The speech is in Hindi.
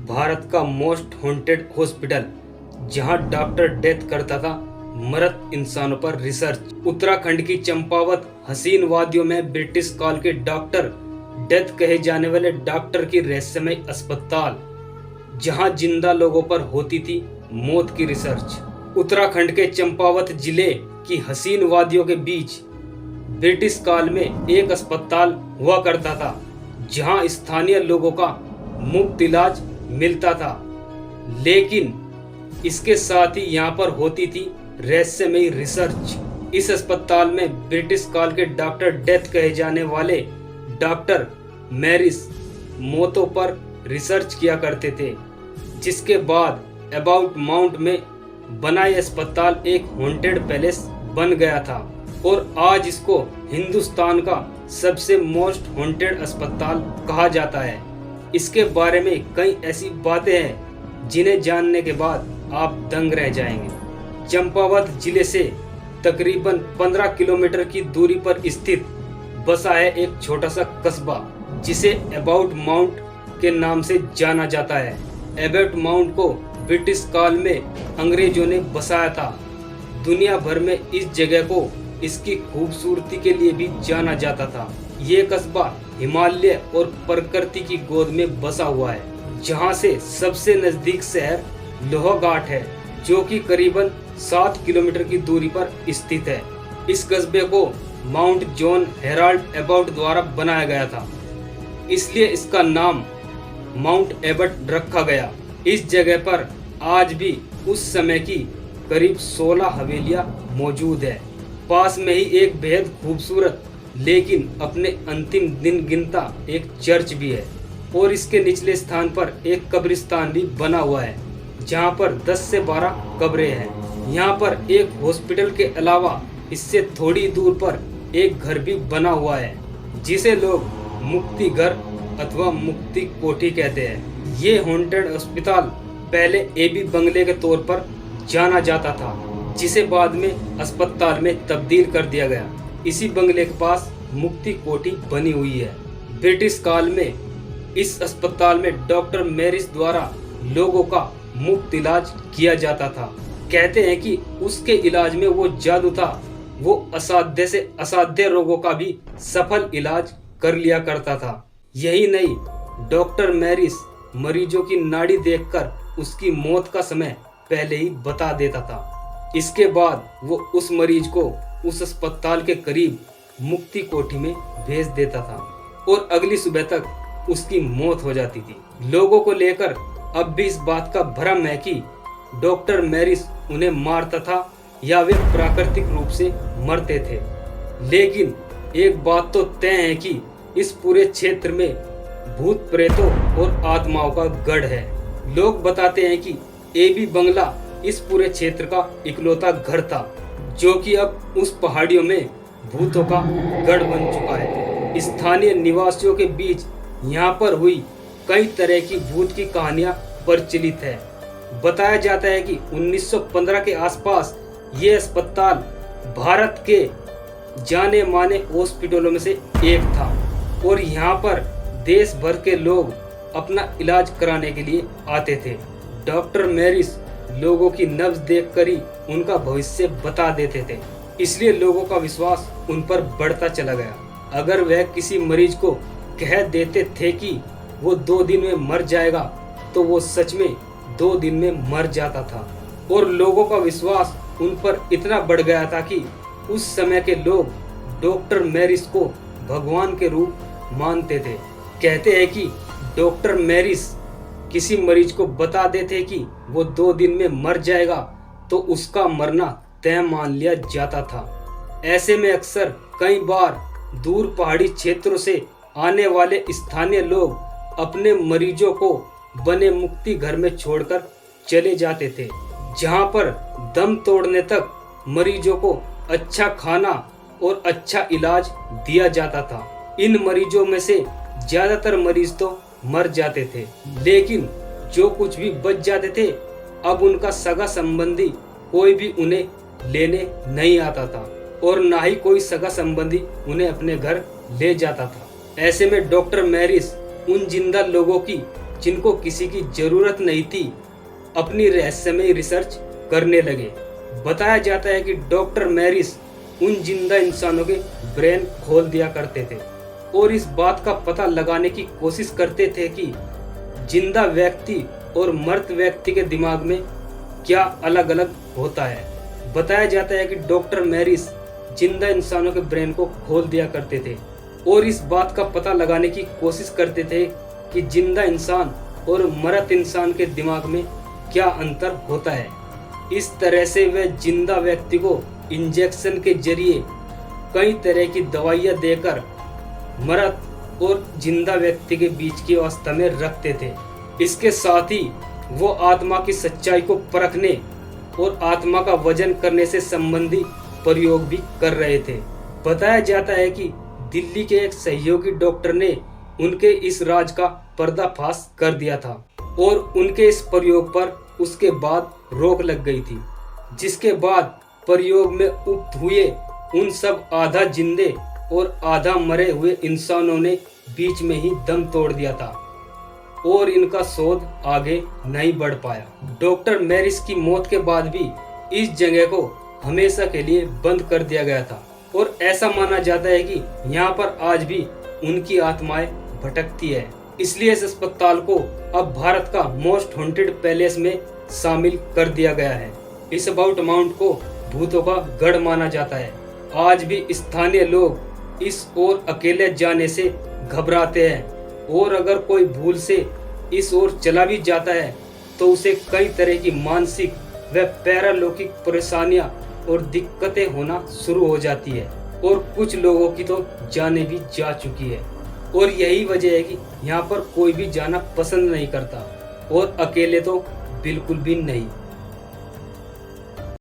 भारत का मोस्ट हॉन्टेड हॉस्पिटल जहां डॉक्टर डेथ करता था मृत इंसानों पर रिसर्च। उत्तराखंड की चंपावत हसीन वादियों में ब्रिटिश काल के डॉक्टर डेथ कहे जाने वाले डॉक्टर की रहस्यमय अस्पताल जहां जिंदा लोगों पर होती थी मौत की रिसर्च। उत्तराखंड के चंपावत जिले की हसीन वादियों के बीच ब्रिटिश काल में एक अस्पताल हुआ करता था जहां स्थानीय लोगों का मुफ्त इलाज मिलता था, लेकिन इसके साथ ही यहाँ पर होती थी रहस्यमयी रिसर्च। इस अस्पताल में ब्रिटिश काल के डॉक्टर डेथ कहे जाने वाले डॉक्टर मैरिस मौतों पर रिसर्च किया करते थे, जिसके बाद अबाउट माउंट में बना यह अस्पताल एक हॉन्टेड पैलेस बन गया था और आज इसको हिंदुस्तान का सबसे मोस्ट हॉन्टेड अस्पताल कहा जाता है। इसके बारे में कई ऐसी बातें हैं जिन्हें जानने के बाद आप दंग रह जाएंगे। चंपावत जिले से तकरीबन 15 किलोमीटर की दूरी पर स्थित बसा है एक छोटा सा कस्बा जिसे अबाउट माउंट के नाम से जाना जाता है। अबाउट माउंट को ब्रिटिश काल में अंग्रेजों ने बसाया था। दुनिया भर में इस जगह को इसकी खूबसूरती के लिए भी जाना जाता था। ये कस्बा हिमालय और प्रकृति की गोद में बसा हुआ है, जहाँ से सबसे नजदीक शहर लोहाघाट है जो कि करीबन 7 किलोमीटर की दूरी पर स्थित है। इस कस्बे को माउंट जॉन हेराल्ड एबॉट द्वारा बनाया गया था, इसलिए इसका नाम माउंट एबट रखा गया। इस जगह पर आज भी उस समय की करीब 16 हवेलियां मौजूद है। पास में ही एक बेहद खूबसूरत लेकिन अपने अंतिम दिन गिनता एक चर्च भी है और इसके निचले स्थान पर एक कब्रिस्तान भी बना हुआ है जहां पर 10 से 12 कब्रें हैं। यहाँ पर एक हॉस्पिटल के अलावा इससे थोड़ी दूर पर एक घर भी बना हुआ है जिसे लोग मुक्ति घर अथवा मुक्ति कोठी कहते हैं। ये हॉन्टेड अस्पताल पहले एबी बंगले के तौर पर जाना जाता था, जिसे बाद में अस्पताल में तब्दील कर दिया गया। इसी बंगले के पास मुक्ति कोठी बनी हुई है। ब्रिटिश काल में इस अस्पताल में डॉक्टर मैरिस द्वारा लोगों का मुफ्त इलाज किया जाता था। कहते हैं कि उसके इलाज में वो जादू था, वो असाध्य से असाध्य रोगों का भी सफल इलाज कर लिया करता था। यही नहीं, डॉक्टर मैरिस मरीजों की नाड़ी देखकर उसकी मौत का समय पहले ही बता देता था। इसके बाद वो उस मरीज को उस अस्पताल के करीब मुक्ति कोठी में भेज देता था और अगली सुबह तक उसकी मौत हो जाती थी। लोगों को लेकर अब भी इस बात का भ्रम है कि डॉक्टर मैरिस उन्हें मारता था या वे प्राकृतिक रूप से मरते थे, लेकिन एक बात तो तय है कि इस पूरे क्षेत्र में भूत प्रेतों और आत्माओं का गढ़ है। लोग बताते हैं कि एबी बंगला इस पूरे क्षेत्र का इकलौता घर था जो कि अब उस पहाड़ियों में भूतों का गढ़ बन चुका है। स्थानीय निवासियों के बीच यहाँ पर हुई कई तरह की भूत की कहानियां प्रचलित है। बताया जाता है कि 1915 के आसपास ये अस्पताल भारत के जाने माने हॉस्पिटलों में से एक था और यहाँ पर देश भर के लोग अपना इलाज कराने के लिए आते थे। डॉक्टर मैरिस लोगों की नब्ज देखकर ही उनका भविष्य बता देते थे, इसलिए लोगों का विश्वास उन पर बढ़ता चला गया। अगर वह किसी मरीज को कह देते थे कि वो 2 दिन में मर जाएगा तो वो सच में 2 दिन में मर जाता था और लोगों का विश्वास उन पर इतना बढ़ गया था कि उस समय के लोग डॉक्टर मैरिस को भगवान के रूप मानते थे। कहते हैं कि डॉक्टर मैरिस किसी मरीज को बता देते कि वो 2 दिन में मर जाएगा तो उसका मरना तय मान लिया जाता था। ऐसे में अक्सर कई बार दूर पहाड़ी क्षेत्रों से आने वाले स्थानीय लोग अपने मरीजों को बने मुक्ति घर में छोड़कर चले जाते थे, जहां पर दम तोड़ने तक मरीजों को अच्छा खाना और अच्छा इलाज दिया जाता था। इन मरीजों में से ज्यादातर मरीज तो मर जाते थे, लेकिन जो कुछ भी बच जाते थे अब उनका सगा संबंधी कोई भी उन्हें लेने नहीं आता था और ना ही कोई सगा संबंधी उन्हें अपने घर ले जाता था। ऐसे में डॉक्टर मैरिस उन जिंदा लोगों की जिनको किसी की जरूरत नहीं थी अपनी रहस्यमय रिसर्च करने लगे। बताया जाता है कि डॉक्टर मैरिस उन जिंदा इंसानों के ब्रेन खोल दिया करते थे और इस बात का पता लगाने की कोशिश करते थे कि जिंदा व्यक्ति और मृत व्यक्ति के दिमाग में क्या अलग अलग होता है। बताया जाता है कि डॉक्टर मैरिस जिंदा इंसानों के ब्रेन को खोल दिया करते थे और इस बात का पता लगाने की कोशिश करते थे कि जिंदा इंसान और मृत इंसान के दिमाग में क्या अंतर होता है। इस तरह से वे जिंदा व्यक्ति को इंजेक्शन के जरिए कई तरह की दवाइयां देकर मृत और जिंदा व्यक्ति के बीच की अवस्था में रखते थे। इसके साथ ही वो आत्मा की सच्चाई को परखने और आत्मा का वजन करने से संबंधित प्रयोग भी कर रहे थे। बताया जाता है कि दिल्ली के एक सहयोगी डॉक्टर ने उनके इस राज का पर्दाफाश कर दिया था और उनके इस प्रयोग पर उसके बाद रोक लग गई थी, जिसके बाद प्रयोग में उक्त हुए उन सब आधा जिंदे और आधा मरे हुए इंसानों ने बीच में ही दम तोड़ दिया था और इनका शोध आगे नहीं बढ़ पाया। डॉक्टर मैरिस की मौत के बाद भी इस जगह को हमेशा के लिए बंद कर दिया गया था और ऐसा माना जाता है कि यहाँ पर आज भी उनकी आत्माएं भटकती है। इसलिए इस अस्पताल को अब भारत का मोस्ट हॉन्टेड पैलेस में शामिल कर दिया गया है। इस अबाउट माउंट को भूतों का गढ़ माना जाता है। आज भी स्थानीय लोग इस ओर अकेले जाने से घबराते हैं और अगर कोई भूल से इस ओर चला भी जाता है तो उसे कई तरह की मानसिक व पैरालौकिक परेशानियां और दिक्कतें होना शुरू हो जाती है और कुछ लोगों की तो जाने भी जा चुकी है। और यही वजह है कि यहाँ पर कोई भी जाना पसंद नहीं करता और अकेले तो बिल्कुल भी नहीं।